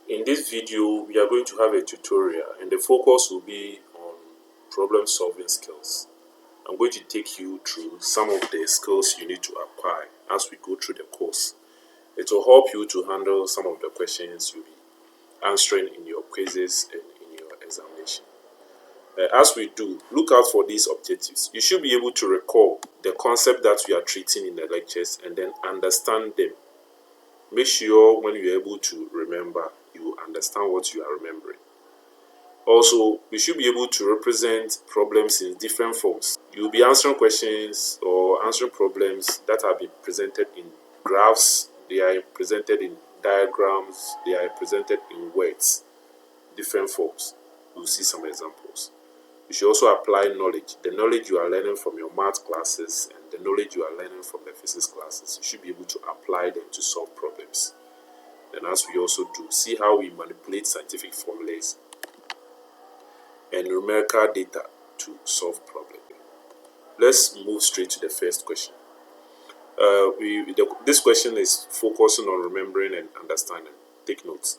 In this video, we are going to have a tutorial and the focus will be on problem solving skills. I'm going to take you through some of the skills you need to acquire as we go through the course. It will help you to handle some of the questions you'll be answering in your quizzes and in your examination. As we do, look out for these objectives. You should be able to recall the concept that we are treating in the lectures and then understand them. Make sure when you're able to remember, you understand what you are remembering. Also, we should be able to represent problems in different forms. You'll be answering questions or answering problems that have been presented in graphs, they are presented in diagrams, they are presented in words, different forms. You'll see some examples. You should also apply knowledge. The knowledge you are learning from your math classes and the knowledge you are learning from the physics classes, you should be able to apply them to solve problems. And as we also do, see how we manipulate scientific formulas and numerical data to solve problems. Let's move straight to the first question. This question is focusing on remembering and understanding. Take notes.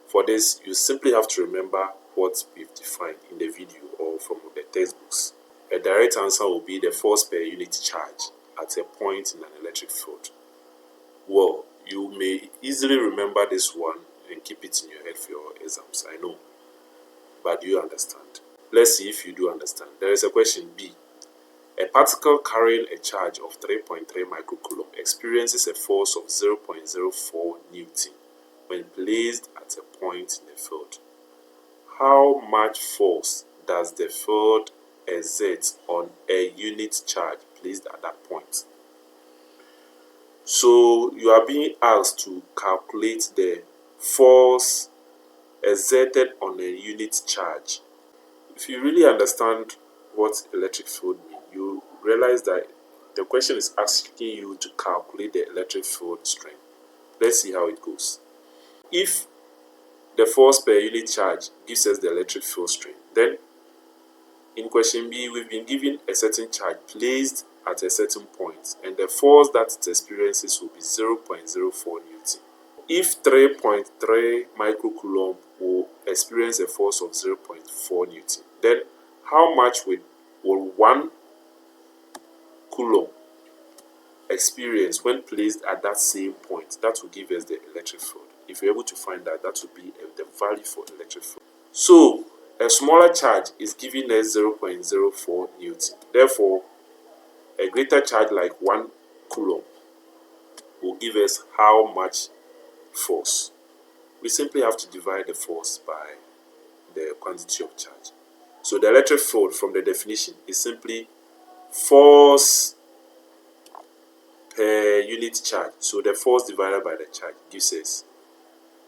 For this, you simply have to remember what we've defined in the video or from the textbooks. A direct answer will be the force per unit charge at a point in an electric field. Well, you may easily remember this one and keep it in your head for your exams, I know. But do you understand? Let's see if you do understand. There is a question B. A particle carrying a charge of 3.3 microcoulomb experiences a force of 0.04 Newton when placed at a point in the field. How much force does the field exert on a unit charge placed at that point? So you are being asked to calculate the force exerted on a unit charge. If you really understand what electric field means, you realize that the question is asking you to calculate the electric field strength. Let's see how it goes. If the force per unit charge gives us the electric field strength, then in question B, we've been given a certain charge placed at a certain point, and the force that it experiences will be 0.04 Newton. If 3.3 microcoulomb will experience a force of 0.4 Newton, then how much will 1 coulomb experience when placed at that same point? That will give us the electric field. If you're able to find that, that will be the value for electric field. So, a smaller charge is giving us 0.04 Newton. Therefore, a greater charge like 1 coulomb will give us how much force? We simply have to divide the force by the quantity of charge. So the electric field from the definition is simply force per unit charge. So the force divided by the charge gives us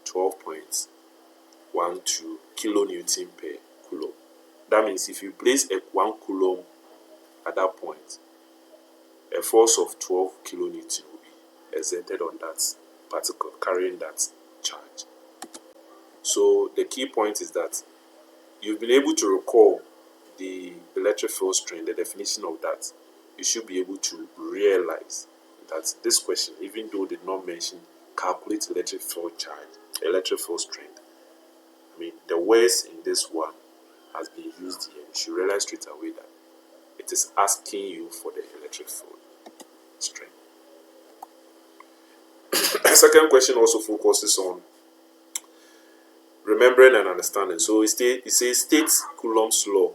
12.12 kilonewton per coulomb. That means if you place a 1 coulomb at that point, a force of 12 kilonewton will be exerted on that particle carrying that charge. So the key point is that you've been able to recall the electric field strength, the definition of that. You should be able to realize that this question, even though it did not mention calculate electric field charge, electric field strength, I mean the words in this one has been used here. You should realize straight away that it is asking you for the electric field strength. The second question also focuses on remembering and understanding. So it says state Coulomb's law.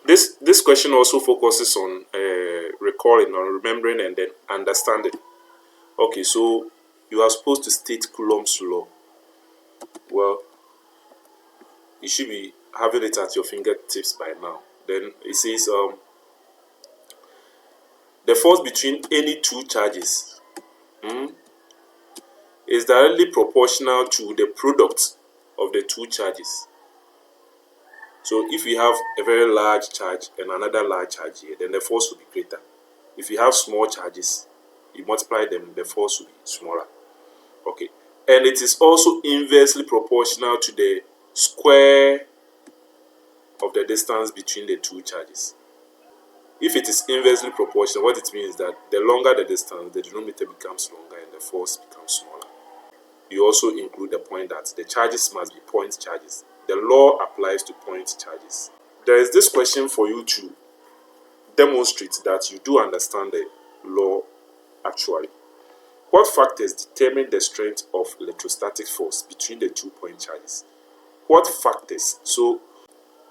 This question also focuses on recalling, on remembering, and then understanding. Okay, so you are supposed to state Coulomb's law. Well, you should be having it at your fingertips by now. Then it says the force between any two charges is directly proportional to the product of the two charges. So if we have a very large charge and another large charge here, then the force will be greater. If you have small charges, you multiply them, the force will be smaller. Okay, and it is also inversely proportional to the square of the distance between the two charges. If it is inversely proportional, what it means is that the longer the distance, the denominator becomes longer and the force becomes smaller. you also include the point that the charges must be point charges. The law applies to point charges. There is this question for you to demonstrate that you do understand the law actually. What factors determine the strength of electrostatic force between the 2 point charges? What factors? So,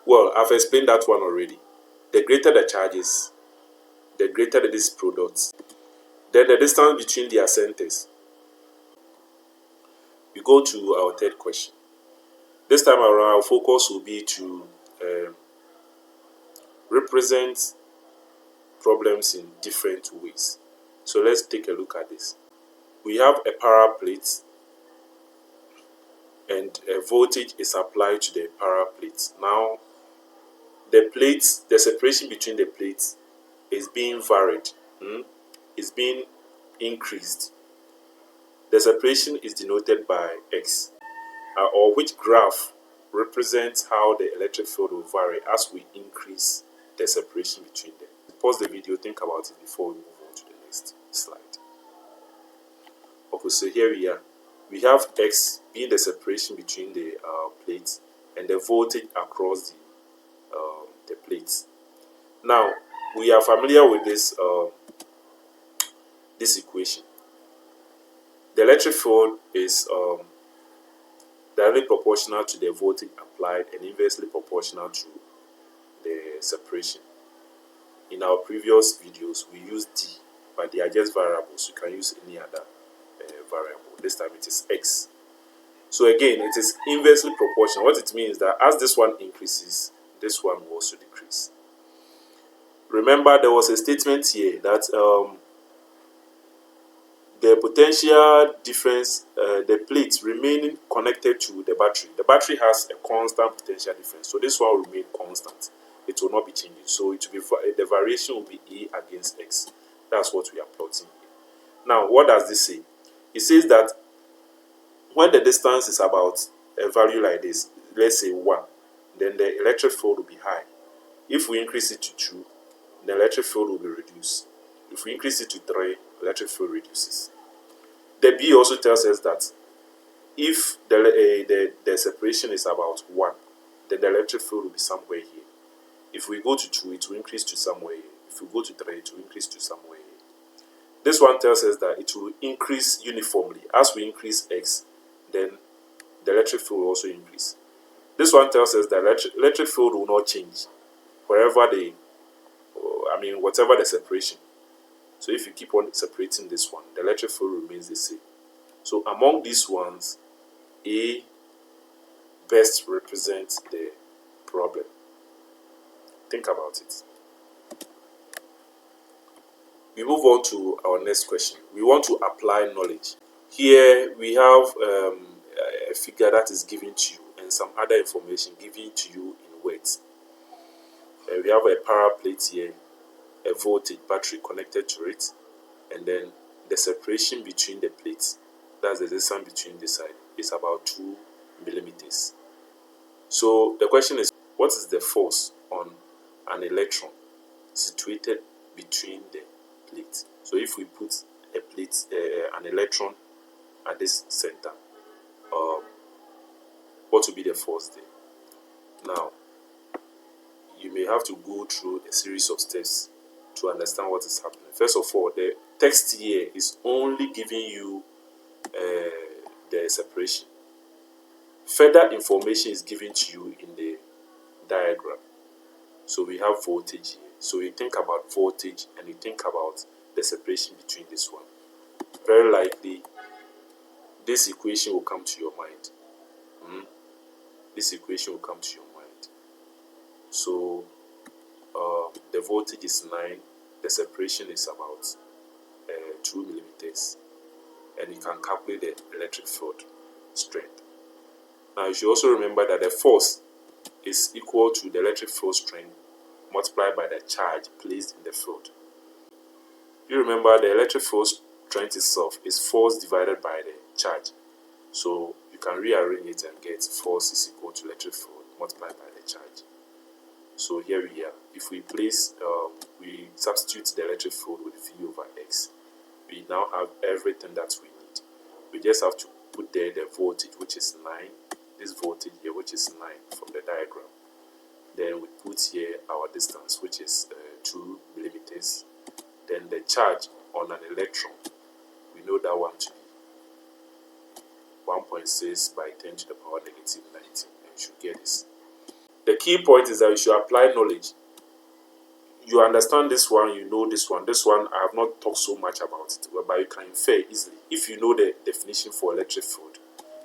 well, I've explained that one already. The greater the charges, the greater the this product. Then the distance between their centers. We go to our third question. This time around, our focus will be to represent problems in different ways. So let's take a look at this. We have a para plate and a voltage is applied to the para plate. Now, the separation between the plates is being varied, is being increased. The separation is denoted by X, or which graph represents how the electric field will vary as we increase the separation between them. Pause the video, think about it before we move on to the next slide. Okay, so here we are. We have X being the separation between the plates and the voltage across the plates. Now, we are familiar with this equation. The electric field is directly proportional to the voltage applied and inversely proportional to the separation. In our previous videos, we used D, but they are just variables. You can use any other variable. This time it is X. So again, it is inversely proportional. What it means is that as this one increases, this one will also decrease. Remember, there was a statement here that the potential difference, the plates remaining connected to the battery has a constant potential difference. So this one will remain constant. It will not be changing. So it will be, the variation will be E against X. That's what we are plotting here. Now, what does this say? It says that when the distance is about a value like this, let's say 1, then the electric field will be high. If we increase it to 2, the electric field will be reduced. If we increase it to 3, electric field reduces. The B also tells us that if the separation is about 1, then the electric field will be somewhere here. If we go to 2, it will increase to somewhere here. If we go to 3, it will increase to somewhere here. This one tells us that it will increase uniformly. As we increase X, then the electric field will also increase. This one tells us that electric field will not change whatever the separation. So if you keep on separating this one, the electric field remains the same. So among these ones, A best represents the problem. Think about it. We move on to our next question. We want to apply knowledge. Here we have a figure that is given to you and some other information given to you in words. We have a para plate here, a voltage battery connected to it, and then the separation between the plates, that's the distance between the side, is about 2 millimeters. So the question is, what is the force on an electron situated between the plates? So if we put a plate, an electron at this center, what will be the force there? Now, you may have to go through a series of steps to understand what is happening. First of all, the text here is only giving you the separation. Further information is given to you in the diagram. So we have voltage here. So you think about voltage and you think about the separation between this one. Very likely, this equation will come to your mind. This equation will come to your mind. So the voltage is 9, the separation is about 2 millimeters, and you can calculate the electric field strength. Now you should also remember that the force is equal to the electric field strength multiplied by the charge placed in the field. You remember the electric field strength itself is force divided by the charge. So you can rearrange it and get force is equal to electric field multiplied by the charge. So here we are. If we place, we substitute the electric field with V over X, we now have everything that we need. We just have to put there the voltage, which is 9, this voltage here, which is 9 from the diagram. Then we put here our distance, which is 2 millimeters. Then the charge on an electron, we know that one to be 1.6 by 10 to the power negative 19. And you should get this. The key point is that you should apply knowledge. You understand this one, you know this one. This one, I have not talked so much about it, but you can infer easily. If you know the definition for electric field,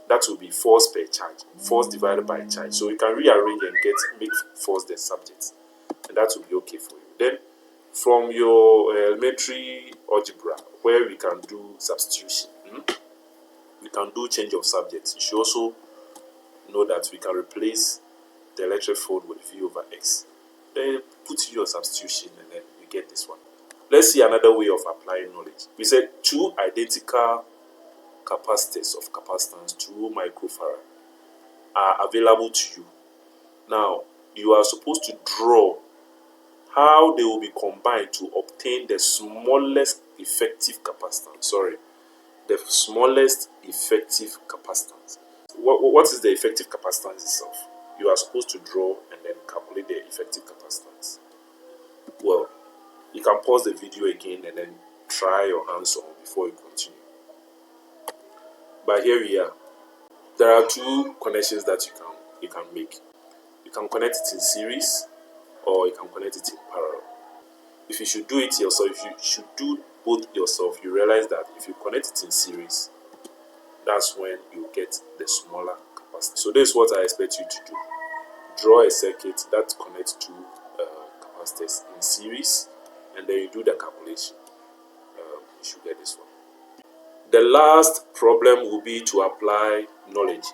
that will be force per charge, force divided by charge. So you can rearrange and make force the subject, and that will be okay for you. Then, from your elementary algebra, where we can do substitution, we can do change of subjects. You should also know that we can replace the electric field with V over X. Then put your substitution and then you get this one. Let's see another way of applying knowledge. We said 2 identical capacitors of capacitance 2 microfarad are available to you. Now you are supposed to draw how they will be combined to obtain the smallest effective capacitance. The smallest effective capacitance. What is the effective capacitance itself? You are supposed to draw and then calculate the effective capacitance. Well, you can pause the video again and then try your hands on before you continue. But here we are. There are 2 connections that you can make. You can connect it in series or you can connect it in parallel. If you should do it yourself, if you should do both yourself, you realize that if you connect it in series, that's when you get the smaller capacity. So this is what I expect you to do. Draw a circuit that connects 2 capacitors in series, and then you do the calculation. You should get this one. The last problem will be to apply knowledge.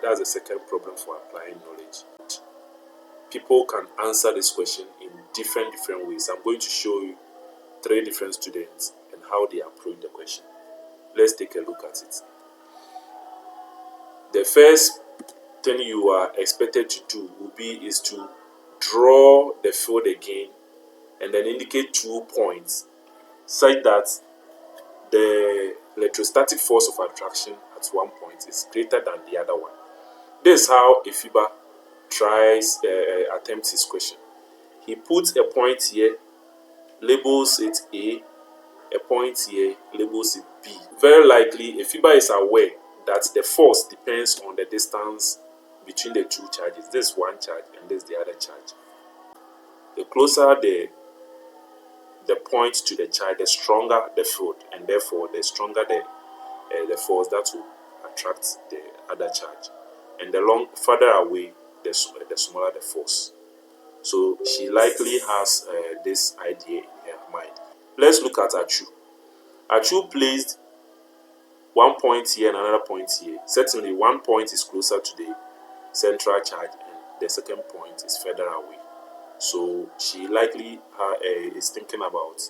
That's the second problem for applying knowledge. People can answer this question in different ways. I'm going to show you 3 different students and how they approach the question. Let's take a look at it. The first thing you are expected to do is to draw the field again and then indicate 2 points such that the electrostatic force of attraction at one point is greater than the other one. This is how a FIBA attempts his question. He puts a point here, labels it A, a point here, labels it B. Very likely, a FIBA is aware that the force depends on the distance between the 2 charges. This is one charge and this is the other charge. The closer the point to the charge, the stronger the field, and therefore the stronger the force that will attract the other charge. And the further away, the smaller the force. So she likely has this idea in her mind. Let's look at Achu. Achu placed one point here and another point here. Certainly, one point is closer to the central charge, and the second point is further away. So she likely is thinking about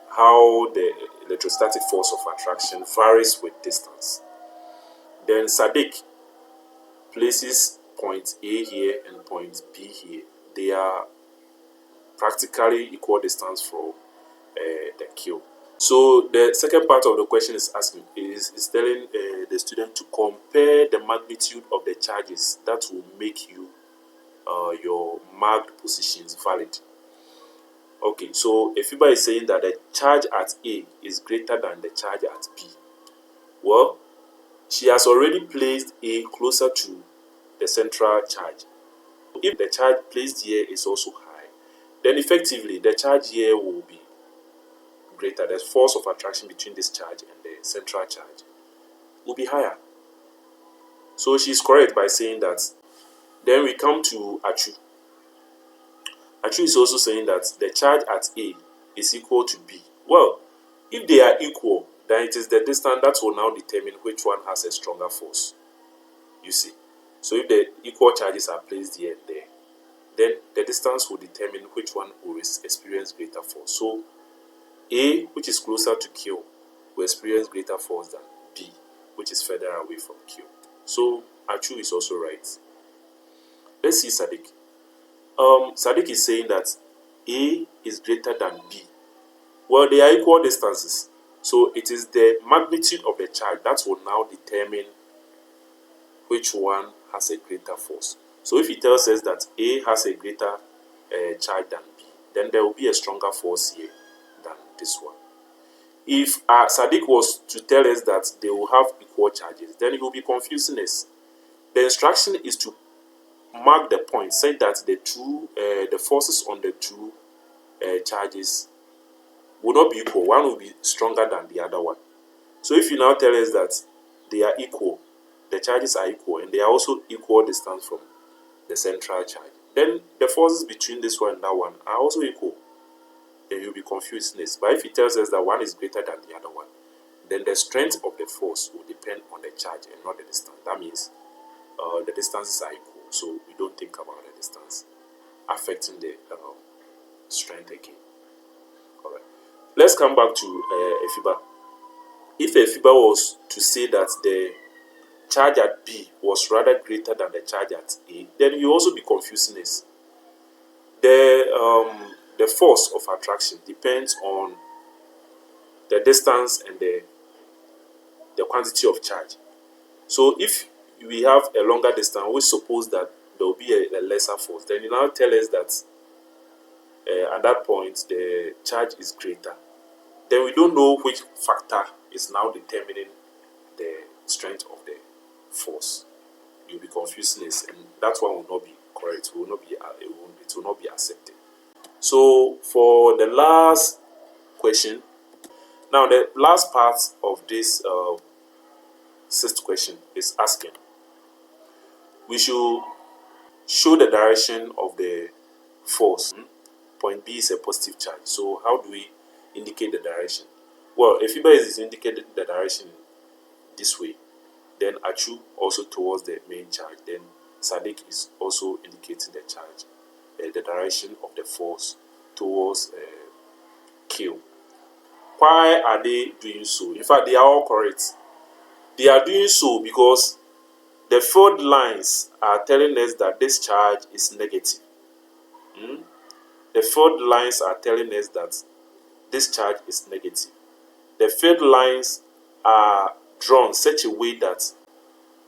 how the electrostatic force of attraction varies with distance. Then Sadiq places point A here and point B here. They are practically equal distance from the Q. So the second part of the question is telling the student to compare the magnitude of the charges that will make your marked positions valid. Okay, so if FIBA is saying that the charge at A is greater than the charge at B, well, she has already placed A closer to the central charge. If the charge placed here is also high, then effectively the charge here will be greater. The force of attraction between this charge and the central charge will be higher. So she's correct by saying that. Then we come to Achu. Achu is also saying that the charge at A is equal to B. Well, if they are equal, then it is the distance that will now determine which one has a stronger force. You see. So if the equal charges are placed here and there, then the distance will determine which one will experience greater force. So A, which is closer to Q, will experience greater force than B, which is further away from Q. So Achu is also right. Let's see Sadiq. Sadiq is saying that A is greater than B. Well, they are equal distances. So it is the magnitude of the charge that will now determine which one has a greater force. So if it tells us that A has a greater charge than B, then there will be a stronger force here than this one. If Sadiq was to tell us that they will have equal charges, then it will be confusing us. The instruction is to mark the point, say that the forces on the two charges will not be equal. One will be stronger than the other one. So if you now tell us that they are equal, the charges are equal, and they are also equal distance from the central charge, then the forces between this one and that one are also equal. Then you'll be confused. But if it tells us that one is greater than the other one, then the strength of the force will depend on the charge and not the distance. That means the distances are equal, so we don't think about the distance affecting the strength again. All right. Let's come back to a fiber. If a fiber was to say that the charge at B was rather greater than the charge at A, then you also be confusing this. The force of attraction depends on the distance and the quantity of charge. So if we have a longer distance, we suppose that there will be a lesser force. Then you now tell us that at that point the charge is greater. Then we don't know which factor is now determining the strength of the force. You'll be confusing this, and that one will not be correct. It will not be accepted. So for the last question, now the last part of this sixth question is asking, we should show the direction of the force. Point B is a positive charge. So how do we indicate the direction? Well, if fiber is indicating the direction this way, then Achu also towards the main charge. Then Sadiq is also indicating the charge, the direction of the force towards Q. Why are they doing so? In fact, they are all correct. They are doing so because the field lines are telling us that this charge is negative. The field lines are telling us that this charge is negative. The field lines are drawn such a way that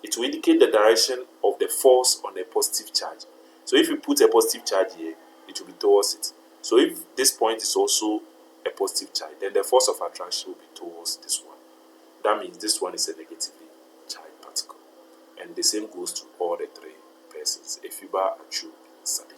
it will indicate the direction of the force on a positive charge. So if you put a positive charge here, it will be towards it. So if this point is also a positive charge, then the force of attraction will be towards this one. That means this one is a negatively charged particle. And the same goes to all the three persons, Efiba, Achu, and Sadiq.